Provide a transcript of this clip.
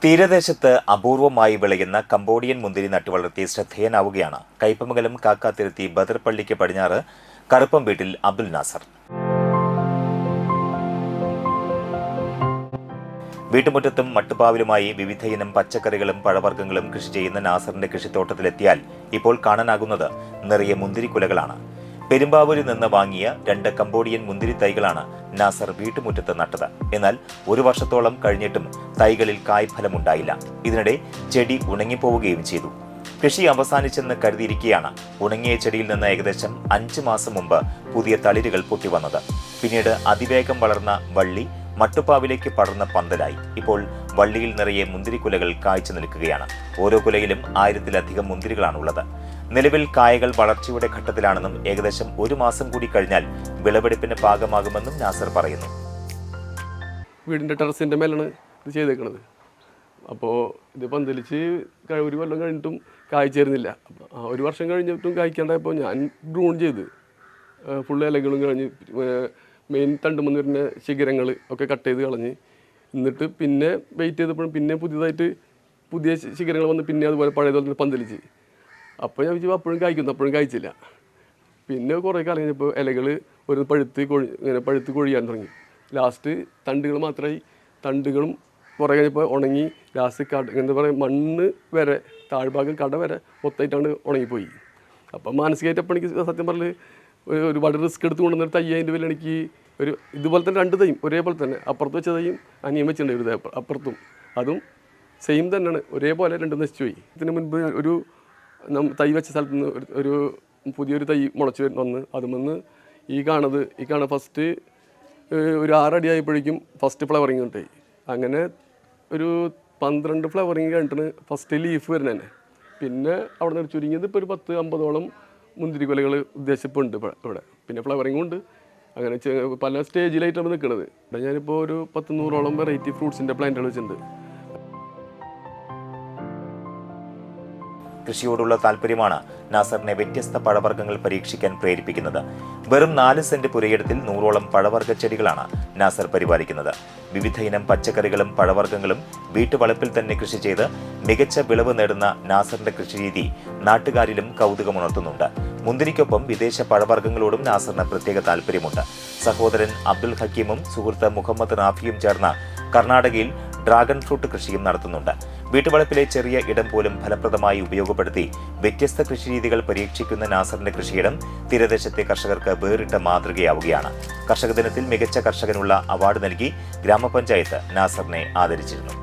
തീരദേശത്ത് അപൂർവമായി വിളയുന്ന കംബോഡിയൻ മുന്തിരി നട്ടുവളർത്തി ശ്രദ്ധേയനാവുകയാണ് കയ്പമംഗലം കാക്കാത്തിരുത്തി ബദർപള്ളിക്ക് പടിഞ്ഞാറ് കറുപ്പം വീട്ടിൽ അബ്ദുൽ നാസർ. വീട്ടുമുറ്റത്തും മട്ടുപാവിലുമായി വിവിധയിനം പച്ചക്കറികളും പഴവർഗ്ഗങ്ങളും കൃഷി ചെയ്യുന്ന നാസറിന്റെ കൃഷിത്തോട്ടത്തിലെത്തിയാൽ ഇപ്പോൾ കാണാനാകുന്നത് നിറയെ മുന്തിരിക്കുലകളാണ്. പെരുമ്പാവൂരിൽ നിന്ന് വാങ്ങിയ 2 കംബോഡിയൻ മുന്തിരി തൈകളാണ് നാസർ വീട്ടുമുറ്റത്ത് നട്ടത്. എന്നാൽ 1 വർഷത്തോളം കഴിഞ്ഞിട്ടും തൈകളിൽ കായ്ഫലമുണ്ടായില്ല. ഇതിനിടെ ചെടി ഉണങ്ങിപ്പോവുകയും ചെയ്തു. കൃഷി അവസാനിച്ചെന്ന് കരുതിയിരിക്കെയാണ് ഉണങ്ങിയ ചെടിയിൽ നിന്ന് ഏകദേശം 5 മാസം മുമ്പ് പുതിയ തളിരുകൾ പൊട്ടിവന്നത്. പിന്നീട് അതിവേഗം വളർന്ന വള്ളി മട്ടുപ്പാവിലേക്ക് പടർന്ന പന്തലായി. ഇപ്പോൾ വള്ളിയിൽ നിറയെ മുന്തിരിക്കുലകൾ കായ്ച്ചു നിൽക്കുകയാണ്. ഓരോ കുലയിലും 1000-ലധികം മുന്തിരികളാണുള്ളത്. നിലവിൽ കായകൾ വളർച്ചയുടെ ഘട്ടത്തിലാണെന്നും ഏകദേശം 1 മാസം കൂടി കഴിഞ്ഞാൽ വിളവെടുപ്പിന് പാകമാകുമെന്നും നാസർ പറയുന്നു. വീടിൻ്റെ ടെറസിൻ്റെ മേലാണ് ഇത് ചെയ്തേക്കുന്നത്. അപ്പോൾ ഇത് പന്തലിച്ച് 1 കൊല്ലം കഴിഞ്ഞിട്ടും കായ്ച്ചേരുന്നില്ല. 1 വർഷം കഴിഞ്ഞിട്ടും കായ്ക്കാണ്ടായപ്പോൾ ഞാൻ ഡ്രൂൺ ചെയ്ത് ഫുള്ള് ഇലകളും കഴിഞ്ഞ് മെയിൻ തണ്ടുമെന്ന് വരുന്ന ശിഖരങ്ങൾ ഒക്കെ കട്ട് ചെയ്ത് കളഞ്ഞ്, എന്നിട്ട് പിന്നെ വെയിറ്റ് ചെയ്തപ്പോഴും പിന്നെ പുതിയ ശിഖരങ്ങൾ വന്ന് പിന്നെ അതുപോലെ പഴയതുപോലെ തന്നെ പന്തലിച്ച്. അപ്പോൾ ഞാൻ വിചാരിച്ചു അപ്പോഴും കായ്ക്കുന്നു, അപ്പോഴും കായ്ച്ചില്ല. പിന്നെ കുറേ കാലം കഴിഞ്ഞപ്പോൾ ഇലകൾ ഒരു പഴുത്ത് കൊഴിയാൻ തുടങ്ങി. ലാസ്റ്റ് തണ്ടുകൾ മാത്രമായി. തണ്ടുകളും കുറേ കഴിഞ്ഞപ്പോൾ ഉണങ്ങി. ലാസ്റ്റ് എന്താ പറയുക, മണ്ണ് വരെ താഴ്ഭാഗം കട വരെ മൊത്തമായിട്ടാണ് ഉണങ്ങിപ്പോയി. അപ്പം മാനസികമായിട്ട് അപ്പോൾ എനിക്ക് സത്യം പറഞ്ഞാൽ ഒരുപാട് റിസ്ക് എടുത്ത് കൊണ്ടുവന്നൊരു തൈ അതിൻ്റെ പേരിൽ എനിക്ക് ഇതുപോലെ തന്നെ 2 തൈയും ഒരേപോലെ തന്നെ അപ്പുറത്ത് വെച്ച തൈയും അനിയം വെച്ചിട്ടുണ്ട്. ഒരു അപ്പുറത്തും അതും സെയിം തന്നെയാണ്, ഒരേപോലെ 2 നശിച്ചു പോയി. ഇതിന് മുൻപ് ഒരു തൈ വെച്ച സ്ഥലത്ത് നിന്ന് ഒരു പുതിയൊരു തൈ മുളച്ച് വന്ന് അതുമെന്ന് ഈ കാണുന്ന ഫസ്റ്റ് ഒരു 6 അടി ആയപ്പോഴേക്കും ഫസ്റ്റ് ഫ്ലവറിങ് കിട്ടി. അങ്ങനെ ഒരു 12 ഫ്ലവറിങ് കഴിഞ്ഞിട്ടാണ് ഫസ്റ്റ് ലീഫ് വരുന്നത് തന്നെ. പിന്നെ അവിടെ നിന്ന് ചുരുങ്ങിയത് ഇപ്പോൾ ഒരു 10-50ഓളം മുന്തിരിക്കൊലകൾ ഉദ്ദേശിപ്പുണ്ട് ഇവിടെ. പിന്നെ ഫ്ലവറിങ്ങും ഉണ്ട്. അങ്ങനെ പല സ്റ്റേജിലായിട്ടാണ് നിൽക്കുന്നത്. ഇവിടെ ഞാനിപ്പോൾ ഒരു 100-100ഓളം വെറൈറ്റി ഫ്രൂട്ട്സിൻ്റെ പ്ലാന്റുകൾ വെച്ചിട്ടുണ്ട്. കൃഷിയോടുള്ള താല്പര്യമാണ് നാസറിനെ വ്യത്യസ്ത പഴവർഗ്ഗങ്ങൾ പരീക്ഷിക്കാൻ പ്രേരിപ്പിക്കുന്നത്. വെറും 4 സെന്റ് പുരയിടത്തിൽ 100ഓളം പഴവർഗ്ഗ ചെടികളാണ് നാസർ പരിപാലിക്കുന്നത്. വിവിധയിനം പച്ചക്കറികളും പഴവർഗ്ഗങ്ങളും വീട്ടുവളപ്പിൽ തന്നെ കൃഷി ചെയ്ത് മികച്ച വിളവ് നേടുന്ന നാസറിന്റെ കൃഷിരീതി നാട്ടുകാരിലും കൗതുകമുണർത്തുന്നുണ്ട്. മുന്തിരിക്കൊപ്പം വിദേശ പഴവർഗ്ഗങ്ങളോടും നാസറിന് പ്രത്യേക താല്പര്യമുണ്ട്. സഹോദരൻ അബ്ദുൽ ഹക്കീമും സുഹൃത്ത് മുഹമ്മദ് റാഫിയും ചേർന്ന് കർണാടകയിൽ ഡ്രാഗൺ ഫ്രൂട്ട് കൃഷിയും നടത്തുന്നുണ്ട്. വീട്ടുവളപ്പിലെ ചെറിയ ഇടം പോലും ഫലപ്രദമായി ഉപയോഗപ്പെടുത്തി വ്യത്യസ്ത കൃഷിരീതികൾ പരീക്ഷിക്കുന്ന നാസറിന്റെ കൃഷിയിടം തീരദേശത്തെ കർഷകർക്ക് വേറിട്ട മാതൃകയാവുകയാണ്. കർഷക ദിനത്തിൽ മികച്ച കർഷകനുള്ള അവാർഡ് നൽകി ഗ്രാമപഞ്ചായത്ത് നാസറിനെ ആദരിച്ചിരുന്നു.